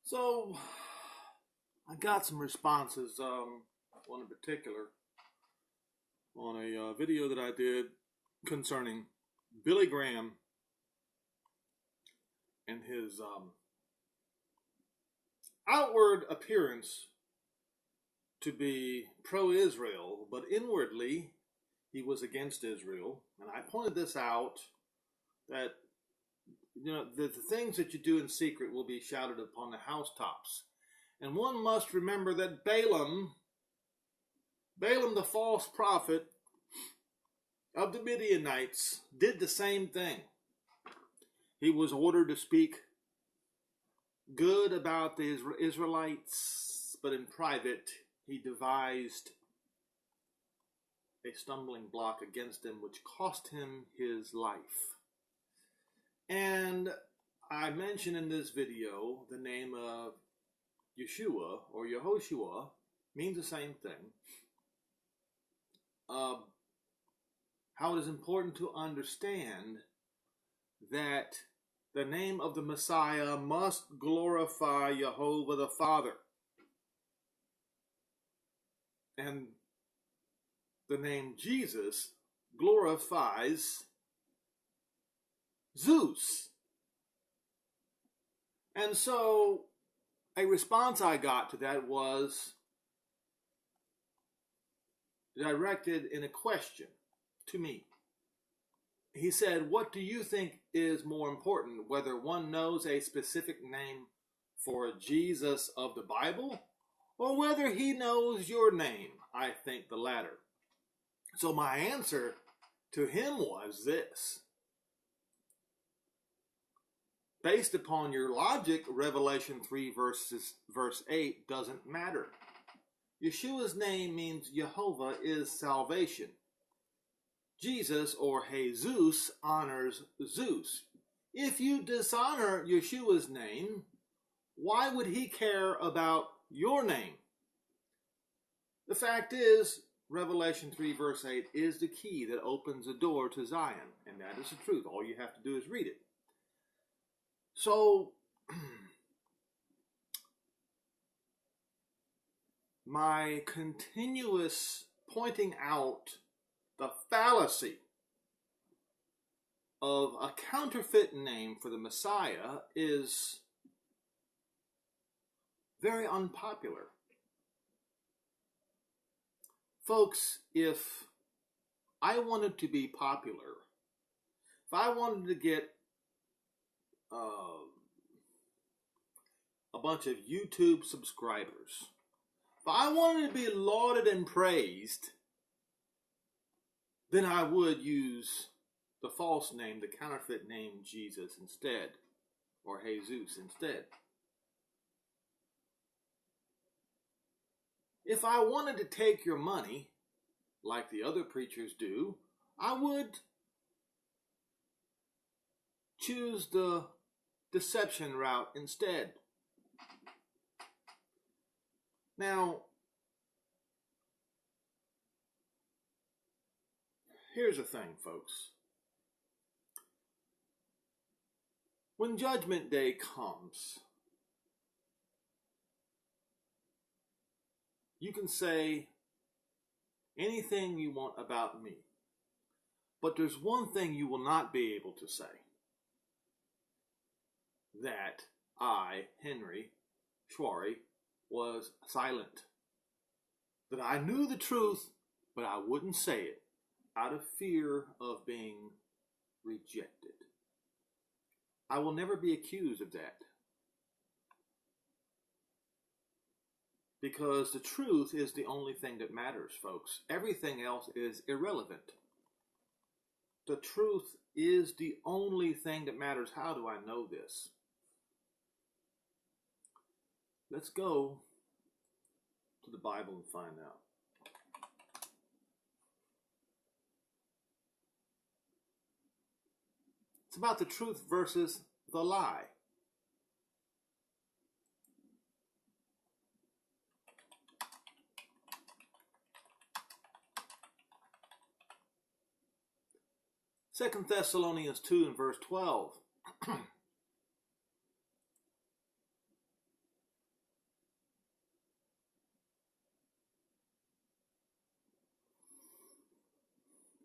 So I got some responses, one in particular, on a video that I did concerning Billy Graham and his outward appearance to be pro-Israel, but inwardly he was against Israel. And I pointed this out, that the things that you do in secret will be shouted upon the housetops. And one must remember that Balaam the false prophet of the Midianites, did the same thing. He was ordered to speak good about the Israelites, but in private he devised a stumbling block against them, which cost him his life. And I mentioned in this video the name of Yeshua or Yehoshua means the same thing. How it is important to understand that the name of the Messiah must glorify Jehovah the Father. And the name Jesus glorifies Zeus. And so a response I got to that was directed in a question to me. He said, "What do you think is more important, whether one knows a specific name for Jesus of the Bible, or whether he knows your name?" I think the latter. So my answer to him was this: based upon your logic, Revelation 3 verse 8 doesn't matter. Yeshua's name means Jehovah is salvation. Jesus, or Jesus, honors Zeus. If you dishonor Yeshua's name, why would he care about your name? The fact is, Revelation 3 verse 8 is the key that opens the door to Zion, and that is the truth. All you have to do is read it. So, my continuous pointing out the fallacy of a counterfeit name for the Messiah is very unpopular. Folks, if I wanted to be popular, if I wanted to get a bunch of YouTube subscribers, if I wanted to be lauded and praised, then I would use the false name, the counterfeit name Jesus instead, or Jesus instead. If I wanted to take your money, like the other preachers do, I would choose the deception route instead. Now, here's the thing, folks. When Judgment Day comes, you can say anything you want about me, but there's one thing you will not be able to say: that I, Henry Schwarry, was silent. That I knew the truth, but I wouldn't say it out of fear of being rejected. I will never be accused of that, because the truth is the only thing that matters, folks. Everything else is irrelevant. The truth is the only thing that matters. How do I know this? Let's go to the Bible and find out. It's about the truth versus the lie. Second Thessalonians 2 and verse 12.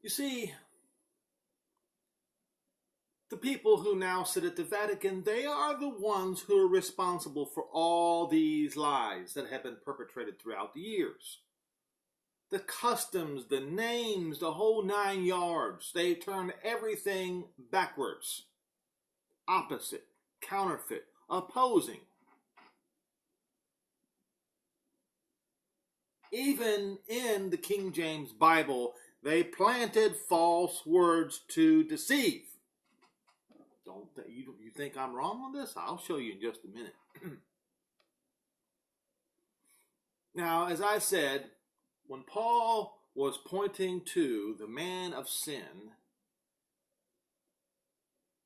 You see, the people who now sit at the Vatican, they are the ones who are responsible for all these lies that have been perpetrated throughout the years. The customs, the names, the whole 9 yards. They turn everything backwards, opposite, counterfeit, opposing. Even in the King James Bible, they planted false words to deceive. You think I'm wrong on this? I'll show you in just a minute. Now, as I said, when Paul was pointing to the man of sin,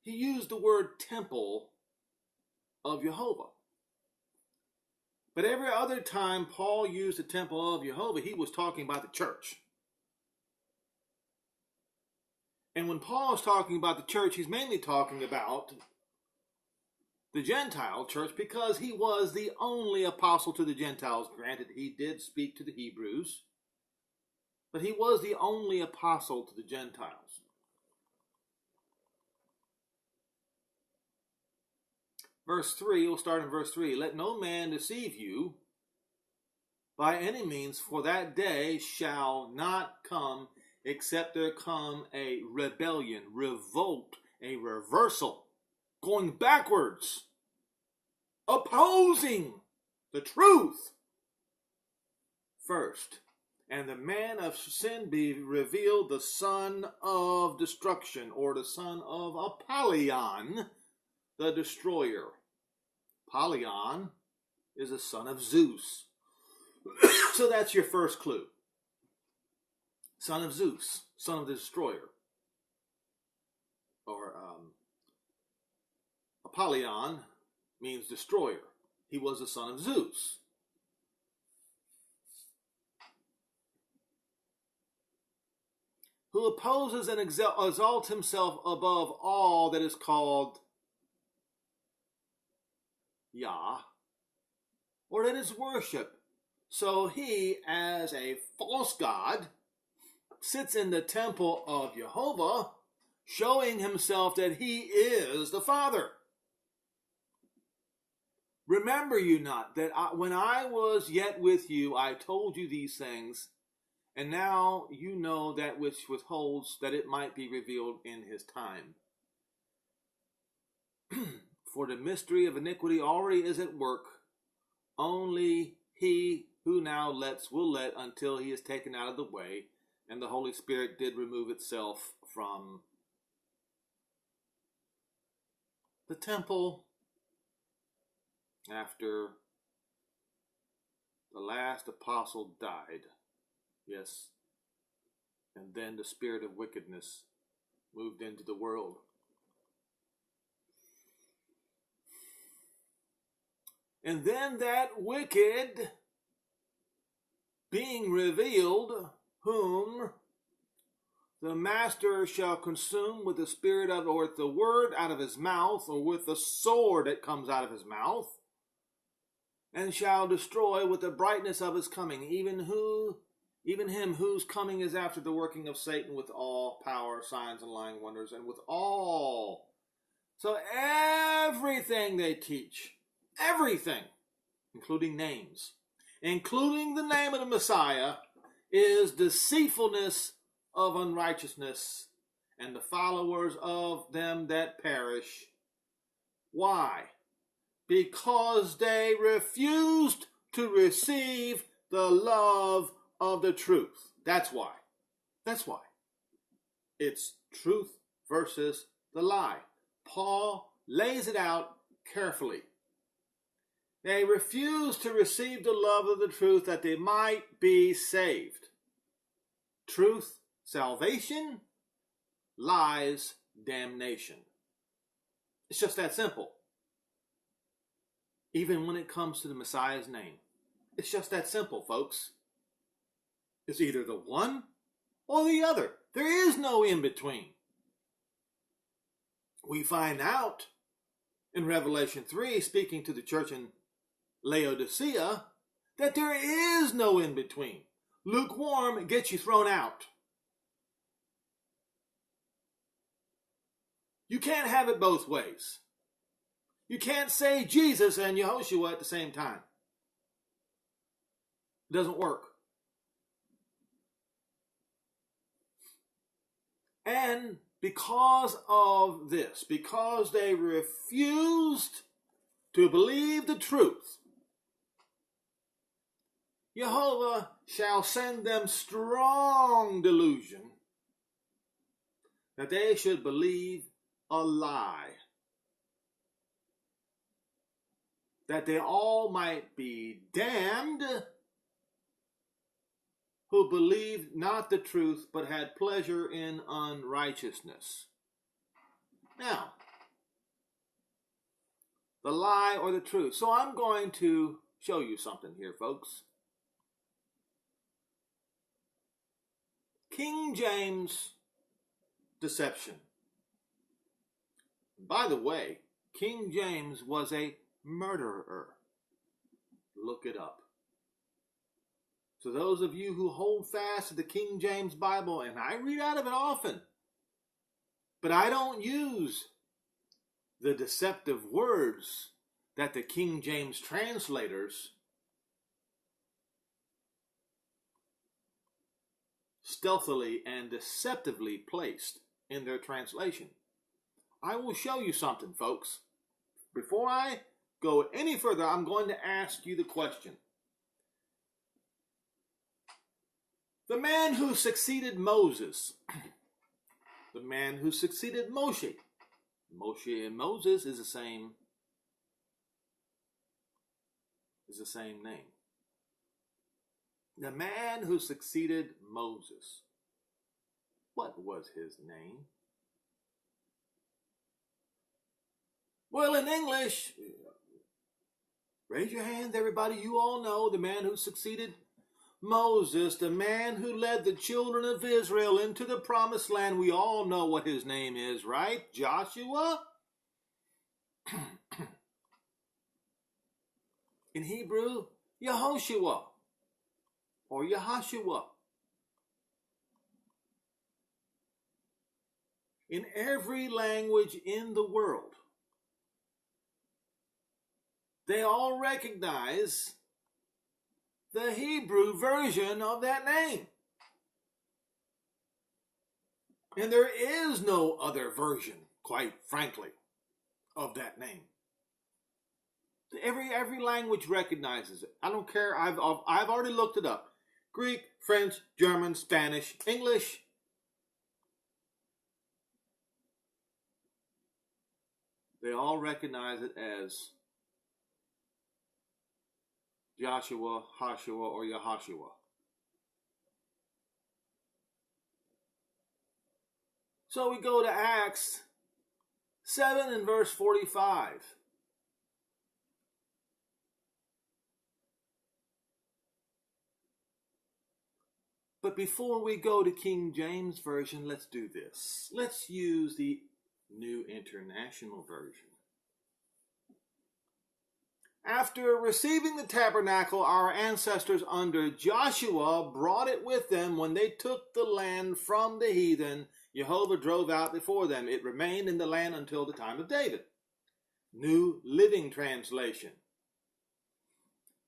he used the word temple of Jehovah. But every other time Paul used the temple of Jehovah, he was talking about the church. And when Paul is talking about the church, he's mainly talking about the Gentile church because he was the only apostle to the Gentiles. Granted, he did speak to the Hebrews, but he was the only apostle to the Gentiles. Verse 3, we'll start in verse 3. Let no man deceive you by any means, for that day shall not come except there come a rebellion, revolt, a reversal, going backwards, opposing the truth first. And the man of sin be revealed, the son of destruction, or the son of Apollyon, the destroyer. Apollyon is a son of Zeus. So that's your first clue. Son of Zeus, son of the destroyer. Or Apollyon means destroyer. He was the son of Zeus. Who opposes and exalts himself above all that is called Yah, or that is worship. So he, as a false god, sits in the temple of Jehovah, showing himself that he is the Father. Remember you not that when I was yet with you, I told you these things, and now you know that which withholds, that it might be revealed in his time. For the mystery of iniquity already is at work. Only he who now lets will let until he is taken out of the way, and the Holy Spirit did remove itself from the temple after the last apostle died. Yes. And then the spirit of wickedness moved into the world. And then that wicked being revealed, whom the master shall consume with the spirit of, or with the word out of his mouth, or with the sword that comes out of his mouth, and shall destroy with the brightness of his coming, even him whose coming is after the working of Satan with all power, signs, and lying wonders, and with all. So everything they teach, everything, including names, including the name of the Messiah, is deceitfulness of unrighteousness, and the followers of them that perish. Why? Because they refused to receive the love of the truth. That's why. That's why. It's truth versus the lie. Paul lays it out carefully. They refused to receive the love of the truth that they might be saved. Truth, salvation. Lies, damnation. It's just that simple. Even when it comes to the Messiah's name. It's just that simple, folks. It's either the one or the other. There is no in-between. We find out in Revelation 3, speaking to the church in Laodicea, that there is no in-between. Lukewarm gets you thrown out. You can't have it both ways. You can't say Jesus and Yehoshua at the same time. It doesn't work. And because of this, because they refused to believe the truth, Jehovah shall send them strong delusion that they should believe a lie, that they all might be damned who believed not the truth, but had pleasure in unrighteousness. Now, the lie or the truth. So I'm going to show you something here, folks. King James deception. By the way, King James was a murderer. Look it up. So those of you who hold fast to the King James Bible, and I read out of it often, but I don't use the deceptive words that the King James translators stealthily and deceptively placed in their translation. I will show you something, folks. Before I go any further, I'm going to ask you the question. The man who succeeded Moses, the man who succeeded Moshe, Moshe and Moses is the same name. The man who succeeded Moses, what was his name? Well, in English, raise your hands, everybody. You all know the man who succeeded Moses, the man who led the children of Israel into the promised land. We all know what his name is, right? Joshua. In Hebrew, Yehoshua or Yahashua. In every language in the world, they all recognize the Hebrew version of that name. And there is no other version, quite frankly, of that name. Every language recognizes it. I don't care. I've already looked it up. Greek, French, German, Spanish, English. They all recognize it as Joshua, Hashua, or Yahashua. So we go to Acts 7 and verse 45. But before we go to King James Version, let's do this. Let's use the New International Version. After receiving the tabernacle, our ancestors under Joshua brought it with them when they took the land from the heathen. Jehovah drove out before them. It remained in the land until the time of David. New Living Translation.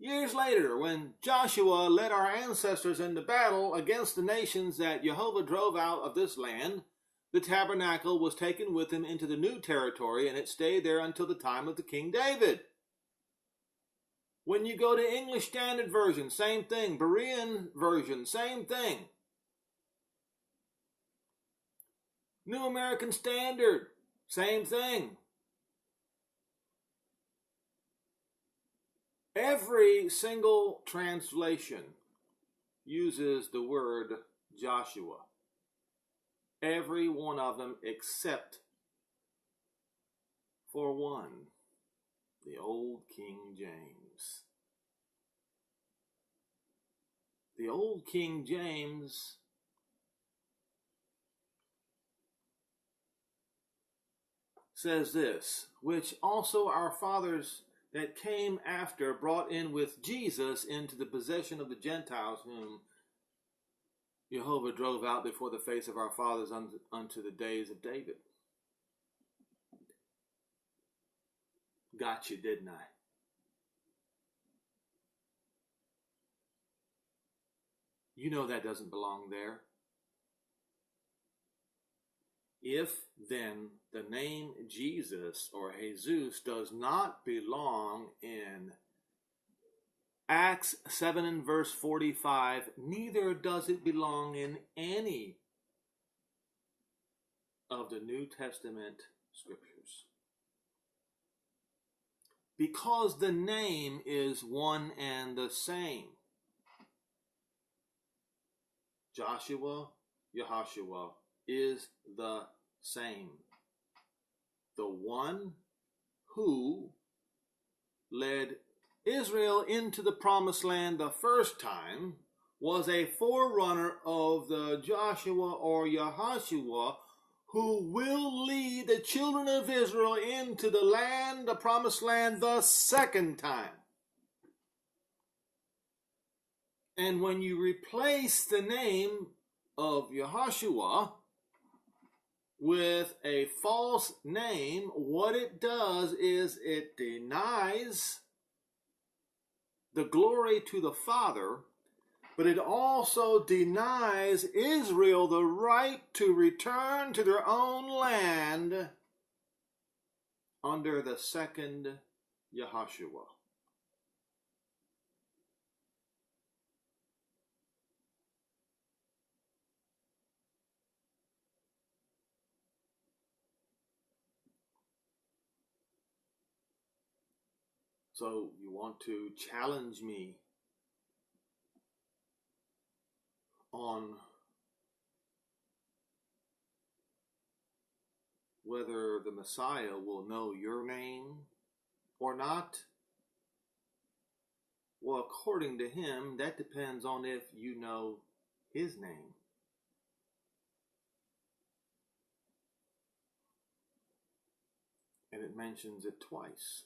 Years later, when Joshua led our ancestors into battle against the nations that Jehovah drove out of this land, the tabernacle was taken with him into the new territory, and it stayed there until the time of the King David. When you go to English Standard Version, same thing. Berean Version, same thing. New American Standard, same thing. Every single translation uses the word Joshua. Every one of them except for one, the Old King James. The Old King James says this, which also our fathers that came after brought in with Jesus into the possession of the Gentiles, whom Jehovah drove out before the face of our fathers unto the days of David. got you, didn't I? You know that doesn't belong there. If then the name Jesus or Jesus does not belong in Acts 7 and verse 45, neither does it belong in any of the New Testament scriptures. Because the name is one and the same. Joshua, Yahashua is the same. The one who led Israel into the promised land the first time was a forerunner of the Joshua or Yahashua who will lead the children of Israel into the land, the promised land, the second time. And when you replace the name of Yahushua with a false name, what it does is it denies the glory to the Father, but it also denies Israel the right to return to their own land under the second Yahushua. So you want to challenge me on whether the Messiah will know your name or not? Well, according to him, that depends on if you know his name. And it mentions it twice.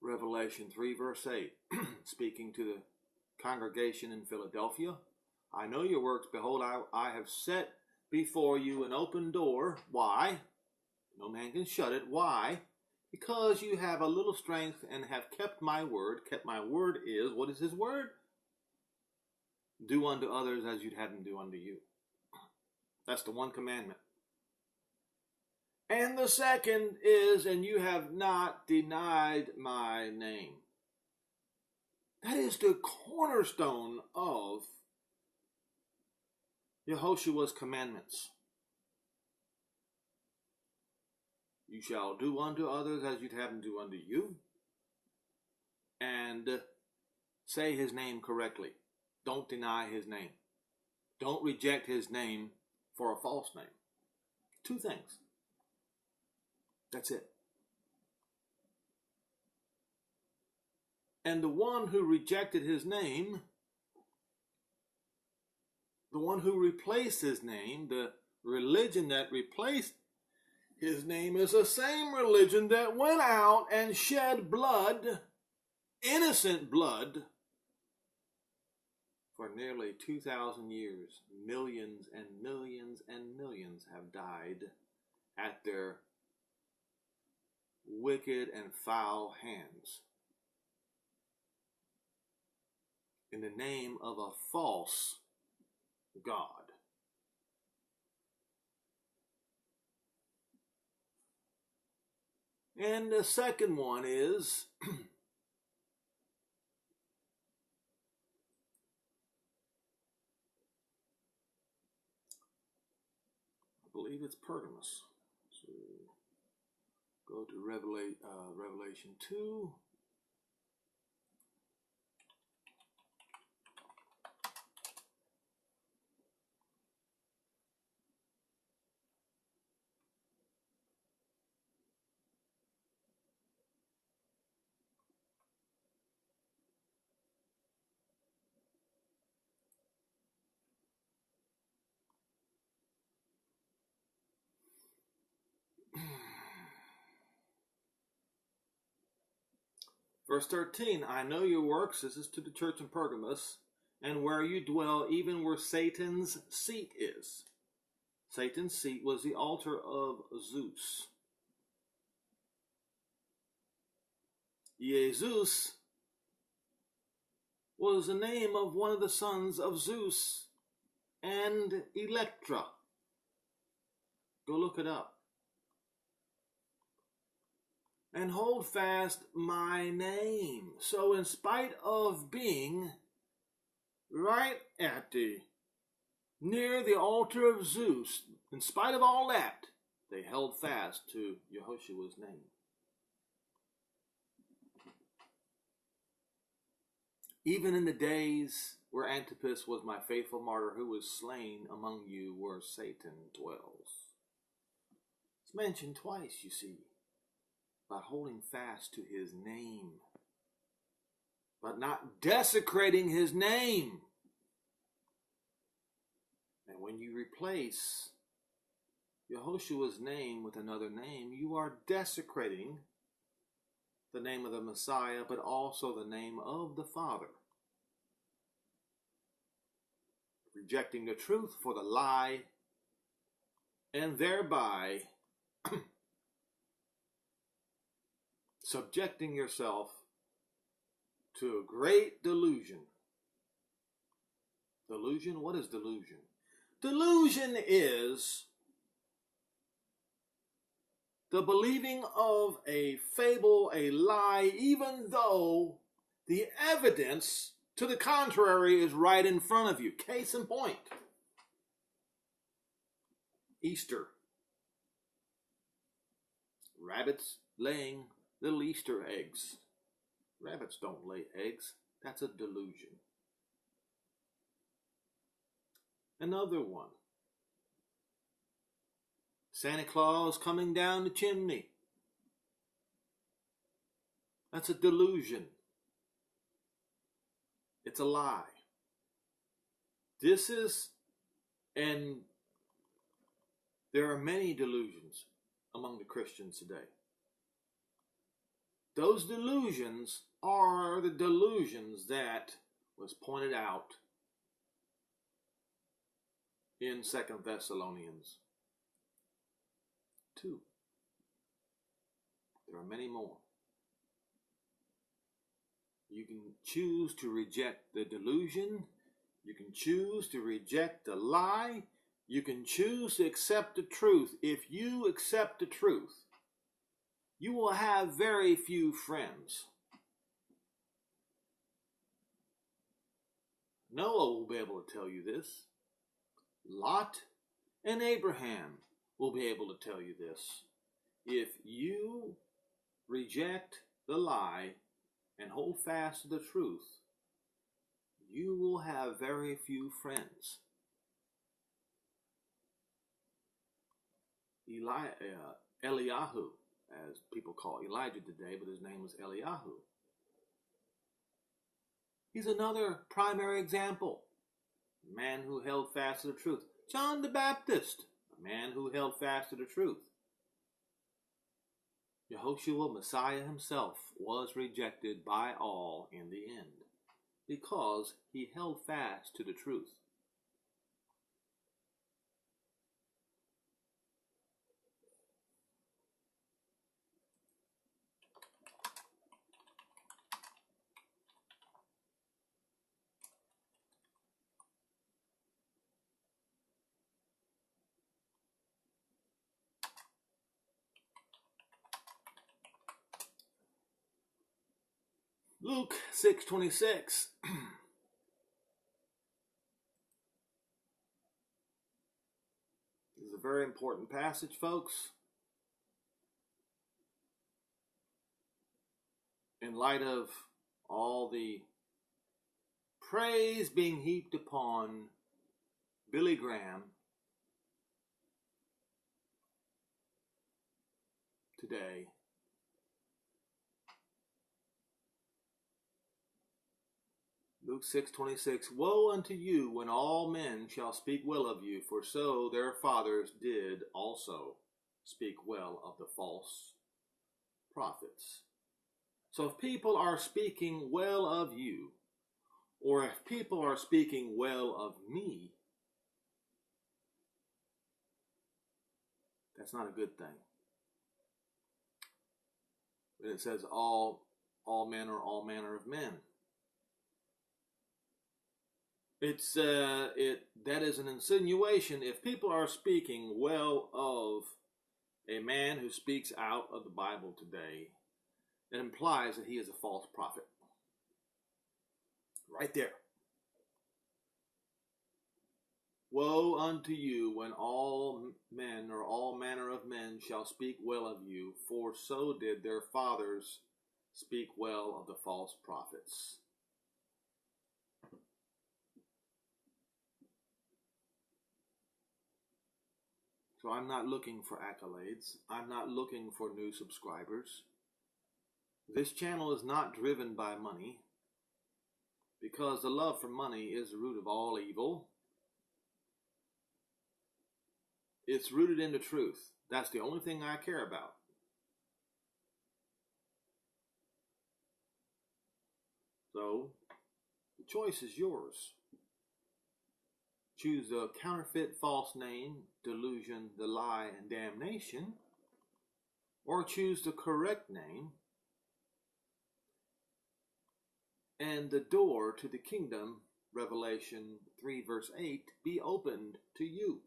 Revelation 3 verse 8, speaking to the congregation in Philadelphia, I know your works. Behold, I have set before you an open door. Why? No man can shut it. Why? Because you have a little strength and have kept my word. Kept my word is, what is his word? Do unto others as you'd have them do unto you. That's the one commandment. And the second is, and you have not denied my name. That is the cornerstone of Yehoshua's commandments. You shall do unto others as you'd have them do unto you. And say his name correctly. Don't deny his name. Don't reject his name for a false name. Two things. That's it. And the one who rejected his name, the one who replaced his name, the religion that replaced his name is the same religion that went out and shed blood, innocent blood, for nearly 2,000 years. Millions and millions and millions have died at their wicked and foul hands in the name of a false God. And the second one is I believe it's Pergamos. So go to Revelation 2. Verse 13, I know your works, this is to the church in Pergamos, and where you dwell, even where Satan's seat is. Satan's seat was the altar of Zeus. Jesus was the name of one of the sons of Zeus and Electra. Go look it up. And hold fast my name. So in spite of being right at near the altar of Zeus, in spite of all that, they held fast to Yehoshua's name. Even in the days where Antipas was my faithful martyr, who was slain among you, where Satan dwells. It's mentioned twice, you see, about holding fast to his name, but not desecrating his name. And when you replace Yehoshua's name with another name, you are desecrating the name of the Messiah, but also the name of the Father. Rejecting the truth for the lie, and thereby subjecting yourself to a great delusion. Delusion? What is delusion? Delusion is the believing of a fable, a lie, even though the evidence to the contrary is right in front of you. Case in point, Easter. Rabbits laying little Easter eggs. Rabbits don't lay eggs. That's a delusion. Another one. Santa Claus coming down the chimney. That's a delusion. It's a lie. And there are many delusions among the Christians today. Those delusions are the delusions that was pointed out in 2 Thessalonians 2. There are many more. You can choose to reject the delusion. You can choose to reject the lie. You can choose to accept the truth. If you accept the truth, you will have very few friends. Noah will be able to tell you this. Lot and Abraham will be able to tell you this. If you reject the lie and hold fast to the truth, you will have very few friends. Eliyahu, as people call Elijah today, but his name was Eliyahu. He's another primary example. A man who held fast to the truth. John the Baptist, a man who held fast to the truth. Yehoshua, Messiah himself, was rejected by all in the end because he held fast to the truth. Luke 6:26. This is a very important passage, folks. In light of all the praise being heaped upon Billy Graham today, Luke 6:26, Woe unto you when all men shall speak well of you, for so their fathers did also speak well of the false prophets. So if people are speaking well of you, or if people are speaking well of me, that's not a good thing. But it says all men are all manner of men. That is an insinuation. If people are speaking well of a man who speaks out of the Bible today, it implies that he is a false prophet. Right there. Woe unto you when all men or all manner of men shall speak well of you, for so did their fathers speak well of the false prophets. So I'm not looking for accolades. I'm not looking for new subscribers. This channel is not driven by money, because the love for money is the root of all evil. It's rooted in the truth. That's the only thing I care about. So, the choice is yours. Choose the counterfeit false name, delusion, the lie, and damnation, or choose the correct name, and the door to the kingdom, Revelation 3 verse 8, be opened to you.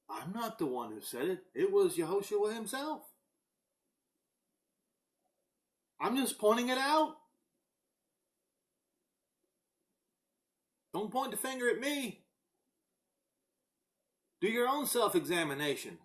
I'm not the one who said it. It was Yehoshua himself. I'm just pointing it out. Don't point the finger at me. Do your own self-examination.